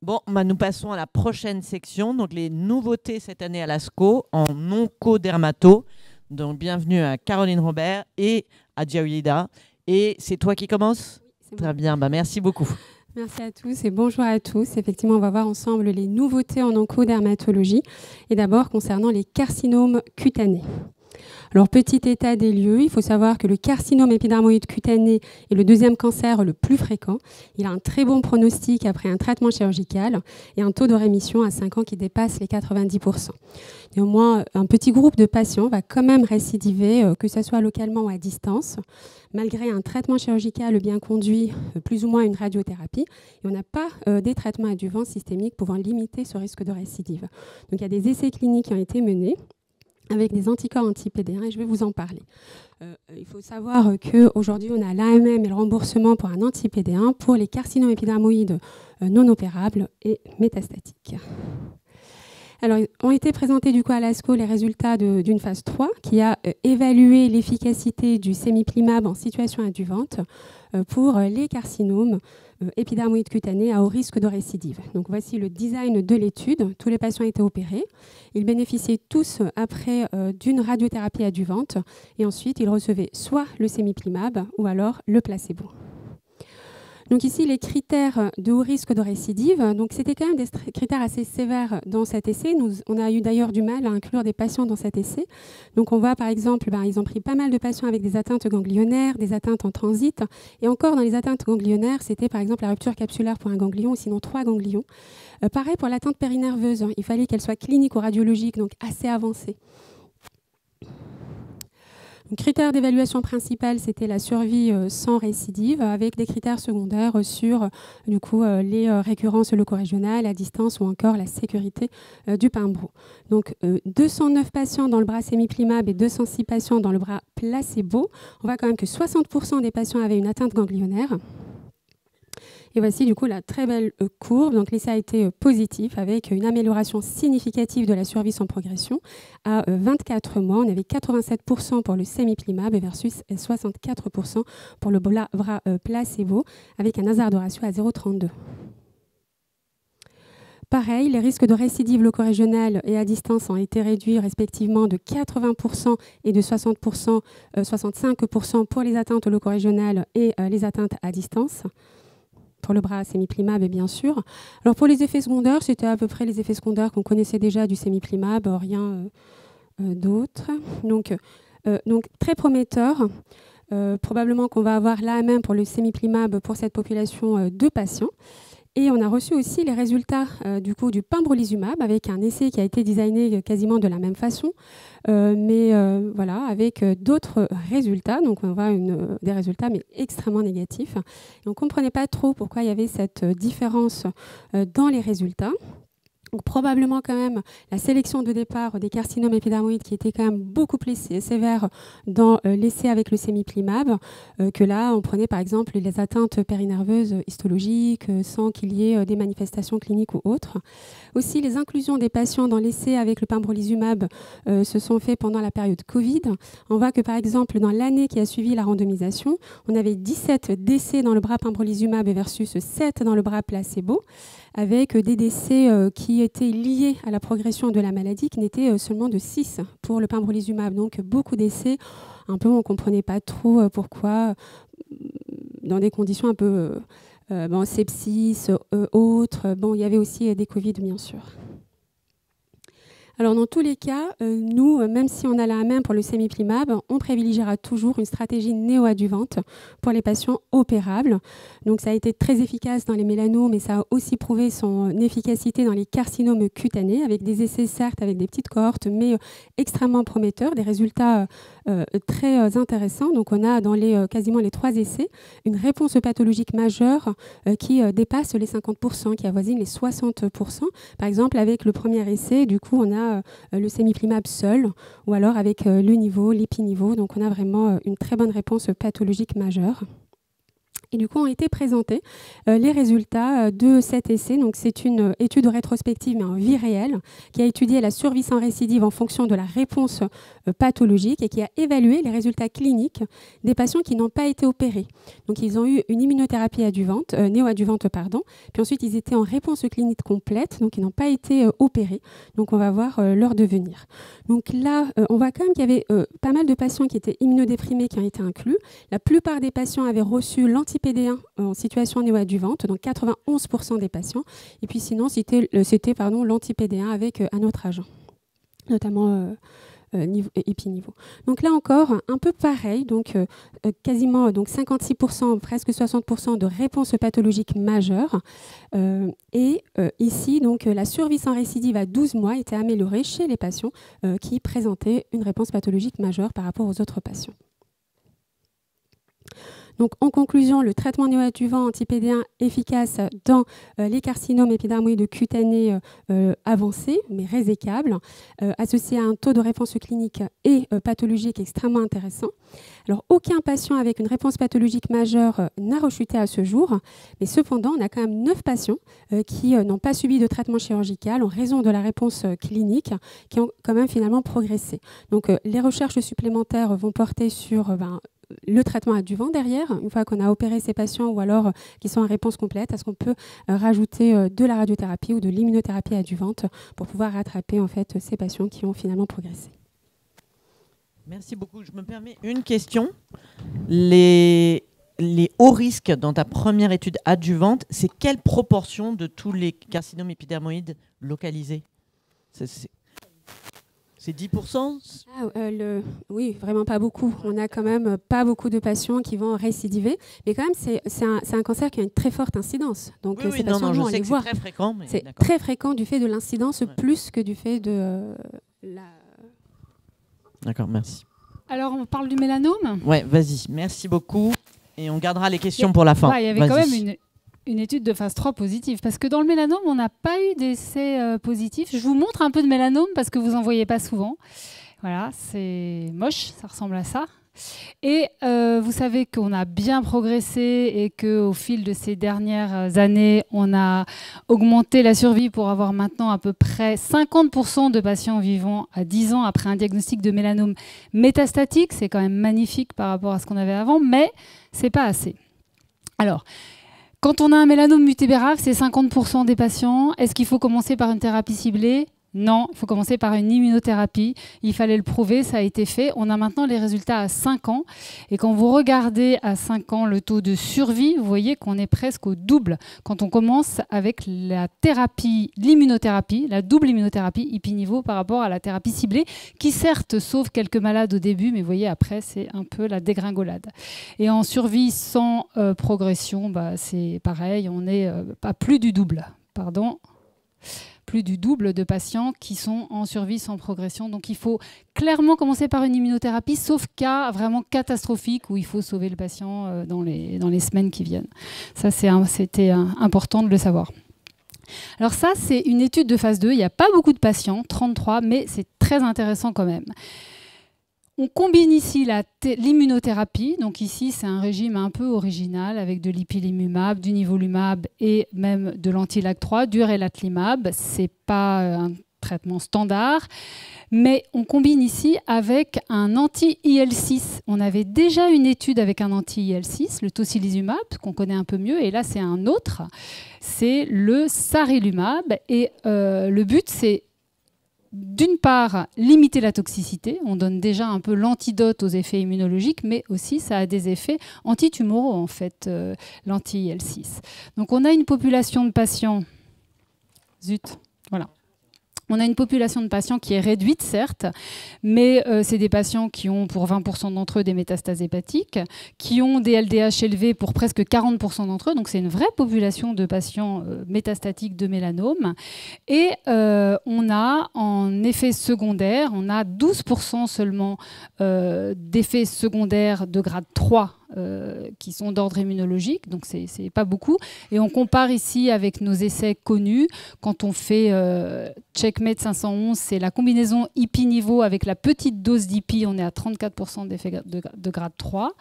Bon, bah, nous passons à la prochaine section, donc les nouveautés cette année à l'ASCO en oncodermato. Donc bienvenue à Caroline Robert et à Djaouida. Et c'est toi qui commences? C'est Très bon. bien, bah, merci beaucoup. Merci à tous et bonjour à tous. Effectivement, on va voir ensemble les nouveautés en oncodermatologie et d'abord concernant les carcinomes cutanés. Alors, petit état des lieux, il faut savoir que le carcinome épidermoïde cutané est le deuxième cancer le plus fréquent. Il a un très bon pronostic après un traitement chirurgical et un taux de rémission à 5 ans qui dépasse les 90%. Néanmoins, un petit groupe de patients va quand même récidiver, que ce soit localement ou à distance, malgré un traitement chirurgical bien conduit, plus ou moins une radiothérapie. Et on n'a pas des traitements adjuvants systémiques pouvant limiter ce risque de récidive. Donc, il y a des essais cliniques qui ont été menés avec des anticorps anti-PD1 et je vais vous en parler. Il faut savoir qu'aujourd'hui, on a l'AMM et le remboursement pour un anti-PD1 pour les carcinomes épidermoïdes non opérables et métastatiques. Alors, ont été présentés du coup à l'ASCO les résultats d'une phase 3 qui a évalué l'efficacité du sémiplimab en situation adjuvante pour les carcinomes épidermoïdes cutanés à haut risque de récidive. Donc voici le design de l'étude. Tous les patients étaient opérés. Ils bénéficiaient tous après d'une radiothérapie adjuvante et ensuite ils recevaient soit le sémiplimab ou alors le placebo. Donc ici, les critères de haut risque de récidive, donc c'était quand même des critères assez sévères dans cet essai. On a eu d'ailleurs du mal à inclure des patients dans cet essai. Donc on voit par exemple, ils ont pris pas mal de patients avec des atteintes ganglionnaires, des atteintes en transit. Et encore dans les atteintes ganglionnaires, c'était par exemple la rupture capsulaire pour un ganglion ou sinon 3 ganglions. Pareil pour l'atteinte périnerveuse, il fallait qu'elle soit clinique ou radiologique, donc assez avancée. Le critère d'évaluation principal, c'était la survie sans récidive, avec des critères secondaires sur du coup, les récurrences leucorégionales à distance ou encore la sécurité du Pimbro. Donc 209 patients dans le bras sémiplimab et 206 patients dans le bras placebo. On voit quand même que 60% des patients avaient une atteinte ganglionnaire. Et voici du coup la très belle courbe. Donc l'essai a été positif avec une amélioration significative de la survie sans progression. À 24 mois, on avait 87% pour le sémiplimab versus 64% pour le bras placebo avec un hasard de ratio à 0,32. Pareil, les risques de récidive leucorégionale et à distance ont été réduits respectivement de 80% et de 65% pour les atteintes leucorégionales et les atteintes à distance. Pour le bras sémiplimab, bien sûr. Alors pour les effets secondaires, c'était à peu près les effets secondaires qu'on connaissait déjà du sémiplimab, rien d'autre. Donc très prometteur. Probablement qu'on va avoir là même pour le sémiplimab pour cette population de patients. Et on a reçu aussi les résultats du pembrolizumab avec un essai qui a été designé quasiment de la même façon, mais voilà, avec d'autres résultats. Donc on voit des résultats mais extrêmement négatifs. Et on ne comprenait pas trop pourquoi il y avait cette différence dans les résultats. Donc, probablement quand même la sélection de départ des carcinomes épidermoïdes qui était quand même beaucoup plus sévère dans l'essai avec le sémiplimab que là on prenait par exemple les atteintes périnerveuses histologiques sans qu'il y ait des manifestations cliniques ou autres. Aussi les inclusions des patients dans l'essai avec le pembrolizumab se sont faites pendant la période Covid. On voit que par exemple dans l'année qui a suivi la randomisation, on avait 17 décès dans le bras pembrolizumab versus 7 dans le bras placebo, avec des décès qui étaient liés à la progression de la maladie, qui n'étaient seulement de 6 pour le pembrolizumab. Donc beaucoup d'essais, un peu on ne comprenait pas trop pourquoi, dans des conditions un peu sepsis, autres. Il y avait aussi des Covid, bien sûr. Alors dans tous les cas, nous, même si on a la main pour le sémiplimab, on privilégiera toujours une stratégie néoadjuvante pour les patients opérables. Donc ça a été très efficace dans les mélanomes, mais ça a aussi prouvé son efficacité dans les carcinomes cutanés, avec des essais certes avec des petites cohortes, mais extrêmement prometteurs, des résultats très intéressants. Donc on a dans quasiment les 3 essais une réponse pathologique majeure qui dépasse les 50%, qui avoisine les 60%. Par exemple, avec le premier essai, du coup, on a le sémiplimab seul, ou alors avec le niveau, l'épiniveau. Donc on a vraiment une très bonne réponse pathologique majeure. Et du coup, ont été présentés les résultats de cet essai. Donc, c'est une étude rétrospective, mais en vie réelle, qui a étudié la survie sans récidive en fonction de la réponse pathologique et qui a évalué les résultats cliniques des patients qui n'ont pas été opérés. Donc, ils ont eu une immunothérapie néoadjuvante, puis ensuite, ils étaient en réponse clinique complète, donc ils n'ont pas été opérés. Donc, on va voir leur devenir. Donc là, on voit quand même qu'il y avait pas mal de patients qui étaient immunodéprimés qui ont été inclus. La plupart des patients avaient reçu l'anti-PD1 en situation néoadjuvante, donc 91% des patients. Et puis sinon, c'était l'anti-PD1 avec un autre agent, notamment épinivo. Donc là encore, un peu pareil, donc quasiment 56%, presque 60% de réponses pathologiques majeures. Ici, donc, la survie sans récidive à 12 mois était améliorée chez les patients qui présentaient une réponse pathologique majeure par rapport aux autres patients. Donc, en conclusion, le traitement néoadjuvant anti-PD1 efficace dans les carcinomes épidermoïdes cutanés avancés, mais résécables, associé à un taux de réponse clinique et pathologique extrêmement intéressant. Alors, aucun patient avec une réponse pathologique majeure n'a rechuté à ce jour, mais cependant, on a quand même 9 patients qui n'ont pas subi de traitement chirurgical en raison de la réponse clinique, qui ont quand même finalement progressé. Donc, les recherches supplémentaires vont porter sur le traitement adjuvant derrière, une fois qu'on a opéré ces patients ou alors qui sont en réponse complète, est-ce qu'on peut rajouter de la radiothérapie ou de l'immunothérapie adjuvante pour pouvoir rattraper en fait ces patients qui ont finalement progressé. Merci beaucoup. Je me permets une question. Les hauts risques dans ta première étude adjuvante, c'est quelle proportion de tous les carcinomes épidermoïdes localisés ? C'est 10% ? Oui, vraiment pas beaucoup. On a quand même pas beaucoup de patients qui vont récidiver. Mais quand même, c'est un cancer qui a une très forte incidence. Donc, oui, ces patients, je on sais les que voit. c'est très fréquent. C'est très fréquent du fait de l'incidence, plus que du fait de la... D'accord, merci. Alors, on parle du mélanome ? Ouais, vas-y. Merci beaucoup. Et on gardera les questions pour la fin. Ouais, il y avait quand même une étude de phase 3 positive. Parce que dans le mélanome, on n'a pas eu d'essai positif. Je vous montre un peu de mélanome parce que vous n'en voyez pas souvent. Voilà, c'est moche, ça ressemble à ça. Et vous savez qu'on a bien progressé et qu'au fil de ces dernières années, on a augmenté la survie pour avoir maintenant à peu près 50% de patients vivant à 10 ans après un diagnostic de mélanome métastatique. C'est quand même magnifique par rapport à ce qu'on avait avant, mais ce n'est pas assez. Alors, quand on a un mélanome multibérable, c'est 50% des patients. Est-ce qu'il faut commencer par une thérapie ciblée ? Non, il faut commencer par une immunothérapie. Il fallait le prouver, ça a été fait. On a maintenant les résultats à 5 ans. Et quand vous regardez à 5 ans le taux de survie, vous voyez qu'on est presque au double. Quand on commence avec la thérapie, l'immunothérapie, la double immunothérapie Ipi/Nivo par rapport à la thérapie ciblée, qui certes sauve quelques malades au début, mais vous voyez après c'est un peu la dégringolade. Et en survie sans progression, c'est pareil, on est à plus du double. Plus du double de patients qui sont en survie sans progression. Donc il faut clairement commencer par une immunothérapie, sauf cas vraiment catastrophique où il faut sauver le patient dans les semaines qui viennent. Ça, c'était important de le savoir. Alors ça, c'est une étude de phase 2. Il n'y a pas beaucoup de patients, 33, mais c'est très intéressant quand même. On combine ici l'immunothérapie. Donc ici, c'est un régime un peu original avec de l'ipilimumab, du nivolumab et même de l'anti-LAG3, du relatlimab. Ce n'est pas un traitement standard, mais on combine ici avec un anti-IL6. On avait déjà une étude avec un anti-IL6, le tocilizumab, qu'on connaît un peu mieux, et là, c'est un autre. C'est le sarilumab. Et le but, c'est d'une part, limiter la toxicité. On donne déjà un peu l'antidote aux effets immunologiques, mais aussi ça a des effets antitumoraux, en fait, l'anti-IL6. Donc on a une population de patients... Zut, voilà. On a une population de patients qui est réduite, certes, mais c'est des patients qui ont pour 20% d'entre eux des métastases hépatiques, qui ont des LDH élevés pour presque 40% d'entre eux. Donc c'est une vraie population de patients métastatiques de mélanome. Et on a en effet secondaire, on a 12% seulement d'effets secondaires de grade 3 qui sont d'ordre immunologique, donc c'est pas beaucoup. Et on compare ici avec nos essais connus. Quand on fait CheckMate 511, c'est la combinaison Ipi/Nivo avec la petite dose d'Ipi, on est à 34% d'effets de grade 3.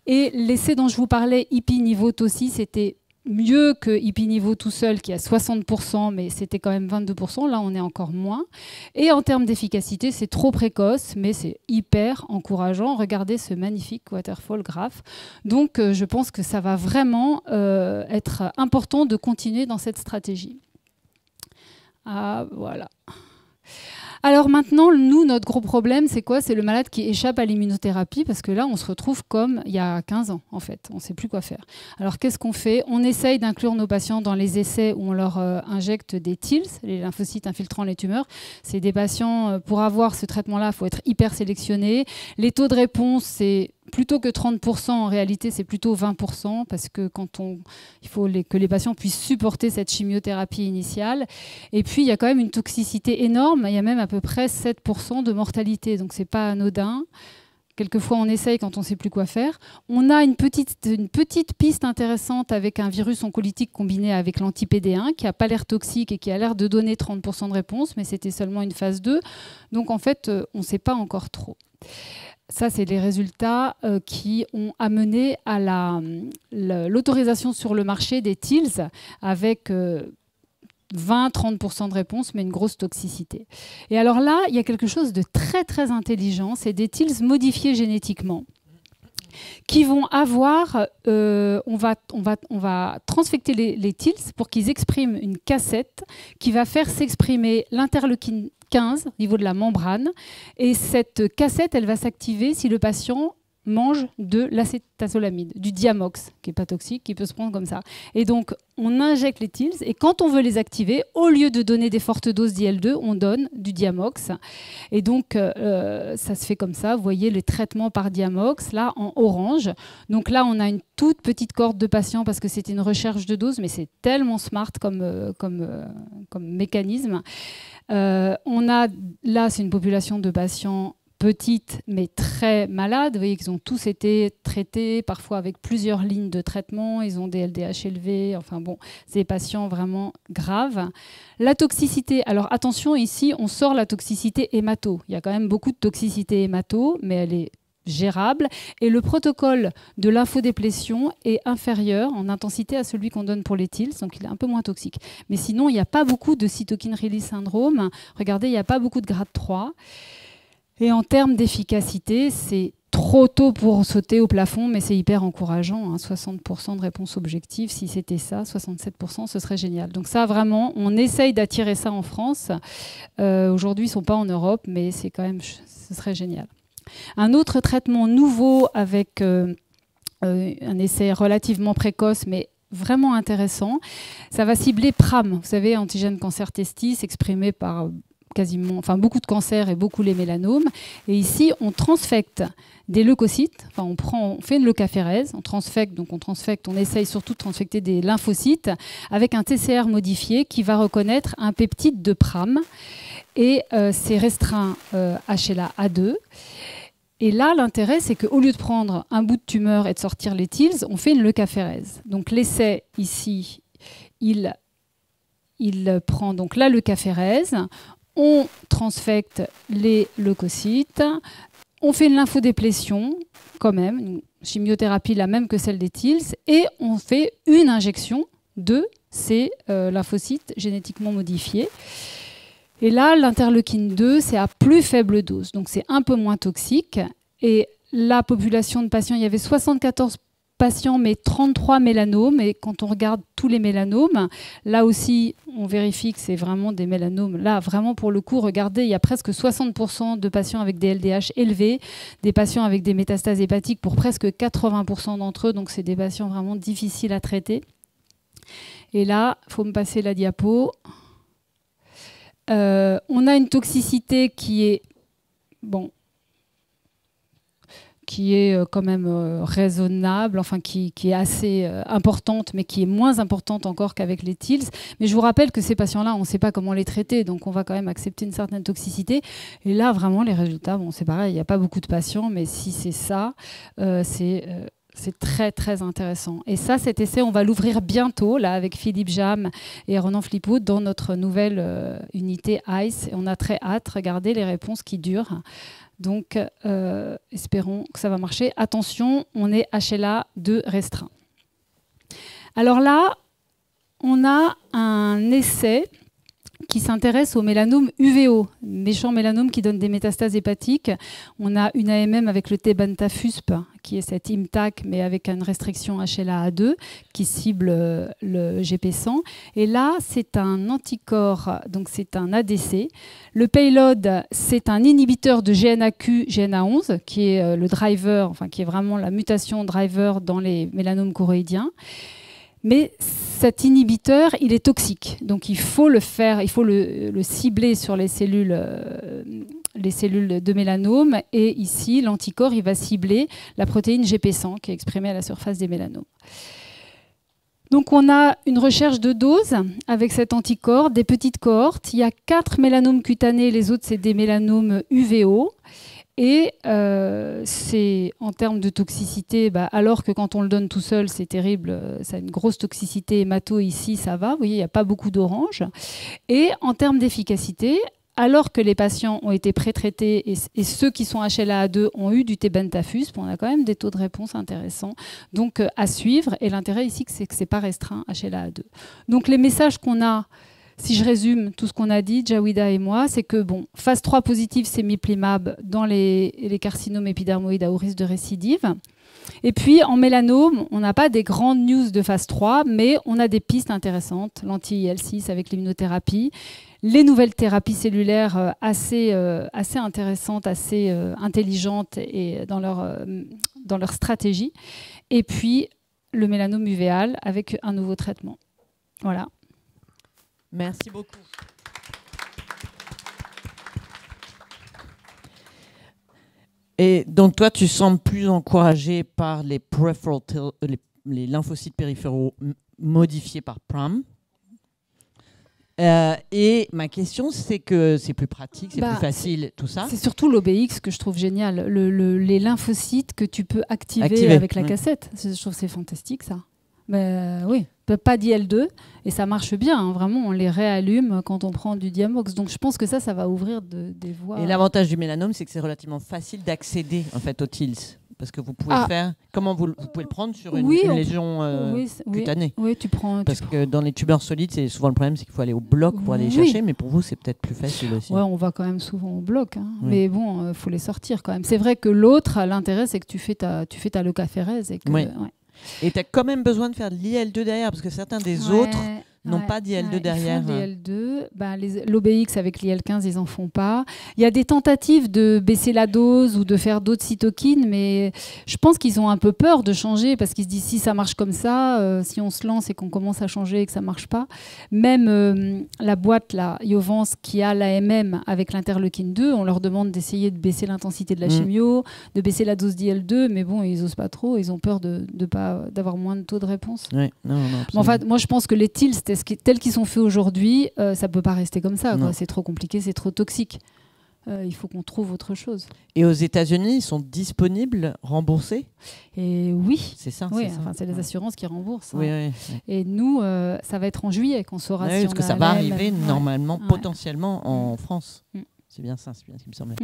Et l'essai dont je vous parlais, Ipinivote aussi, c'était mieux que Ipinivote tout seul, qui a 60%, mais c'était quand même 22%. Là, on est encore moins. Et en termes d'efficacité, c'est trop précoce, mais c'est hyper encourageant. Regardez ce magnifique waterfall graph. Donc, je pense que ça va vraiment être important de continuer dans cette stratégie. Ah, voilà. Alors maintenant, nous, notre gros problème, c'est quoi? C'est le malade qui échappe à l'immunothérapie, parce que là, on se retrouve comme il y a 15 ans, en fait. On ne sait plus quoi faire. Alors, qu'est-ce qu'on fait? On essaye d'inclure nos patients dans les essais où on leur injecte des TILS, les lymphocytes infiltrant les tumeurs. C'est des patients, pour avoir ce traitement-là, il faut être hyper sélectionné. Les taux de réponse, c'est plutôt que 30%, en réalité, c'est plutôt 20%, parce que il faut que les patients puissent supporter cette chimiothérapie initiale. Et puis, il y a quand même une toxicité énorme. Il y a même à peu près 7% de mortalité. Donc, ce n'est pas anodin. Quelquefois, on essaye quand on ne sait plus quoi faire. On a une petite piste intéressante avec un virus oncolytique combiné avec l'anti-PD1 qui n'a pas l'air toxique et qui a l'air de donner 30% de réponse, mais c'était seulement une phase 2. Donc, en fait, on ne sait pas encore trop. Ça, c'est les résultats qui ont amené à l'autorisation sur le marché des TILS avec 20-30% de réponse, mais une grosse toxicité. Et alors là, il y a quelque chose de très, très intelligent. C'est des TILS modifiés génétiquement qui vont avoir... on va transfecter les TILS pour qu'ils expriment une cassette qui va faire s'exprimer l'interleukine 15 au niveau de la membrane. Et cette cassette, elle va s'activer si le patient mange de l'acétazolamide, du Diamox, qui n'est pas toxique, qui peut se prendre comme ça. Et donc, on injecte les TILS, et quand on veut les activer, au lieu de donner des fortes doses d'IL-2, on donne du Diamox. Et donc, ça se fait comme ça. Vous voyez les traitements par Diamox, là, en orange. Donc là, on a une toute petite cohorte de patients, parce que c'était une recherche de dose, mais c'est tellement smart comme mécanisme. On a, là, c'est une population de patients petites mais très malades. Vous voyez qu'ils ont tous été traités, parfois avec plusieurs lignes de traitement. Ils ont des LDH élevés. Enfin bon, c'est des patients vraiment graves. La toxicité, alors attention, ici, on sort la toxicité hémato. Il y a quand même beaucoup de toxicité hémato, mais elle est gérable. Et le protocole de lymphodéplétion est inférieur en intensité à celui qu'on donne pour les TILS, donc il est un peu moins toxique. Mais sinon, il n'y a pas beaucoup de cytokine release syndrome. Regardez, il n'y a pas beaucoup de grade 3. Et en termes d'efficacité, c'est trop tôt pour sauter au plafond, mais c'est hyper encourageant. 60% de réponse objective, si c'était ça, 67%, ce serait génial. Donc ça, vraiment, on essaye d'attirer ça en France. Aujourd'hui, ils ne sont pas en Europe, mais c'est quand même, ce serait génial. Un autre traitement nouveau avec un essai relativement précoce, mais vraiment intéressant, ça va cibler PRAM, vous savez, antigène cancer testis, exprimé par beaucoup de cancers et beaucoup les mélanomes. Et ici, on transfecte des leucocytes, on fait une leucaphérèse, on essaye surtout de transfecter des lymphocytes avec un TCR modifié qui va reconnaître un peptide de PRAM. Et c'est restreint HLA-A2. Et là, l'intérêt, c'est qu'au lieu de prendre un bout de tumeur et de sortir les TILS, on fait une leucaphérèse. Donc l'essai, ici, il prend donc la leucaphérèse, on transfecte les leucocytes, on fait une lymphodéplétion, quand même, une chimiothérapie la même que celle des TILS, et on fait une injection de ces lymphocytes génétiquement modifiés. Et là, l'interleukine 2, c'est à plus faible dose, donc c'est un peu moins toxique. Et la population de patients, il y avait 74 patients, mais 33 mélanomes. Et quand on regarde tous les mélanomes, là aussi, on vérifie que c'est vraiment des mélanomes. Là, vraiment, pour le coup, regardez, il y a presque 60% de patients avec des LDH élevés, des patients avec des métastases hépatiques pour presque 80% d'entre eux. Donc, c'est des patients vraiment difficiles à traiter. Et là, il faut me passer la diapo. On a une toxicité qui est quand même raisonnable, enfin qui est assez importante, mais qui est moins importante encore qu'avec les TILS. Mais je vous rappelle que ces patients-là, on ne sait pas comment les traiter, donc on va quand même accepter une certaine toxicité. Et là, vraiment, les résultats, c'est pareil, il n'y a pas beaucoup de patients, mais si c'est ça, c'est très, très intéressant. Et ça, cet essai, on va l'ouvrir bientôt, là, avec Philippe Jam et Ronan Flippout, dans notre nouvelle unité ICE. Et on a très hâte. Regardez les réponses qui durent. Donc, espérons que ça va marcher. Attention, on est HLA2 restreint. Alors là, on a un essai qui s'intéresse au mélanome UVO, méchant mélanome qui donne des métastases hépatiques. On a une AMM avec le T-bantafusp, qui est cet IMTAC, mais avec une restriction HLA-A2, qui cible le GP100. Et là, c'est un anticorps, donc c'est un ADC. Le payload, c'est un inhibiteur de GNAQ, GNA11, qui est le driver, enfin qui est vraiment la mutation driver dans les mélanomes choroïdiens. Mais cet inhibiteur, il est toxique. Donc il faut le faire, il faut le cibler sur les cellules de mélanome. Et ici, l'anticorps, il va cibler la protéine GP100 qui est exprimée à la surface des mélanomes. Donc on a une recherche de dose avec cet anticorps, des petites cohortes. Il y a 4 mélanomes cutanés, les autres, c'est des mélanomes UVO. Et c'est en termes de toxicité, alors que quand on le donne tout seul, c'est terrible, ça a une grosse toxicité hémato, ici ça va, vous voyez, il n'y a pas beaucoup d'orange. Et en termes d'efficacité, alors que les patients ont été pré-traités et ceux qui sont HLA-A2 ont eu du T-bantafusp, on a quand même des taux de réponse intéressants. Donc à suivre, et l'intérêt ici, c'est que ce n'est pas restreint HLA-A2. Donc les messages qu'on a, si je résume tout ce qu'on a dit, Jawida et moi, c'est que phase 3 positive, c'est Miplimab dans les carcinomes épidermoïdes à haut risque de récidive. Et puis en mélanome, on n'a pas des grandes news de phase 3, mais on a des pistes intéressantes, l'anti-IL6 avec l'immunothérapie, les nouvelles thérapies cellulaires assez intéressantes, assez intelligentes et dans leur stratégie, et puis le mélanome uvéal avec un nouveau traitement. Voilà. Merci beaucoup. Et donc toi, tu sembles plus encouragé par les lymphocytes périphéraux modifiés par PRAM. Et ma question, c'est que c'est plus pratique, c'est plus facile, tout ça. C'est surtout l'OBX que je trouve génial, les lymphocytes que tu peux activer avec la cassette. Je trouve que c'est fantastique, ça. Oui, pas d'IL2 et ça marche bien, hein, vraiment on les réallume quand on prend du Diamox, donc je pense que ça va ouvrir des voies. Et l'avantage du mélanome, c'est que c'est relativement facile d'accéder en fait au TILS, parce que vous pouvez faire, comment vous pouvez le prendre sur une lésion cutanée. Oui, parce que dans les tumeurs solides, c'est souvent le problème, c'est qu'il faut aller au bloc pour aller les chercher, mais pour vous c'est peut-être plus facile aussi. Ouais, on va quand même souvent au bloc, hein. Mais bon, faut les sortir quand même. C'est vrai que l'autre, l'intérêt c'est que tu fais ta lecaphérèse et que, Et tu as quand même besoin de faire de l'IL2 derrière, parce que certains des autres n'ont pas d'IL2 derrière. L'IL2, l'OBX avec l'IL15, ils n'en font pas. Il y a des tentatives de baisser la dose ou de faire d'autres cytokines, mais je pense qu'ils ont un peu peur de changer, parce qu'ils se disent si ça marche comme ça, si on se lance et qu'on commence à changer et que ça ne marche pas. Même la boîte, là, Iovance, qui a l'AMM avec l'interleukine 2, on leur demande d'essayer de baisser l'intensité de la chimio, de baisser la dose d'IL2, mais bon, ils n'osent pas trop, ils ont peur d'avoir moins de taux de réponse. Oui, mais enfin, moi, je pense que les TILS, tels qu'ils sont faits aujourd'hui, ça ne peut pas rester comme ça. C'est trop compliqué, c'est trop toxique. Il faut qu'on trouve autre chose. Et aux États-Unis, ils sont disponibles, remboursés ? Et oui. C'est ça. Oui, c'est les assurances qui remboursent. Oui, hein. Et nous, ça va être en juillet qu'on saura si parce que ça va arriver normalement, potentiellement en France. C'est bien ça, c'est bien ce qui me semblait.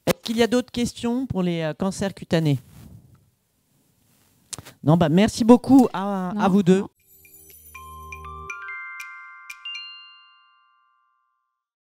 Est-ce qu'il y a d'autres questions pour les cancers cutanés ? Non, merci beaucoup à vous deux.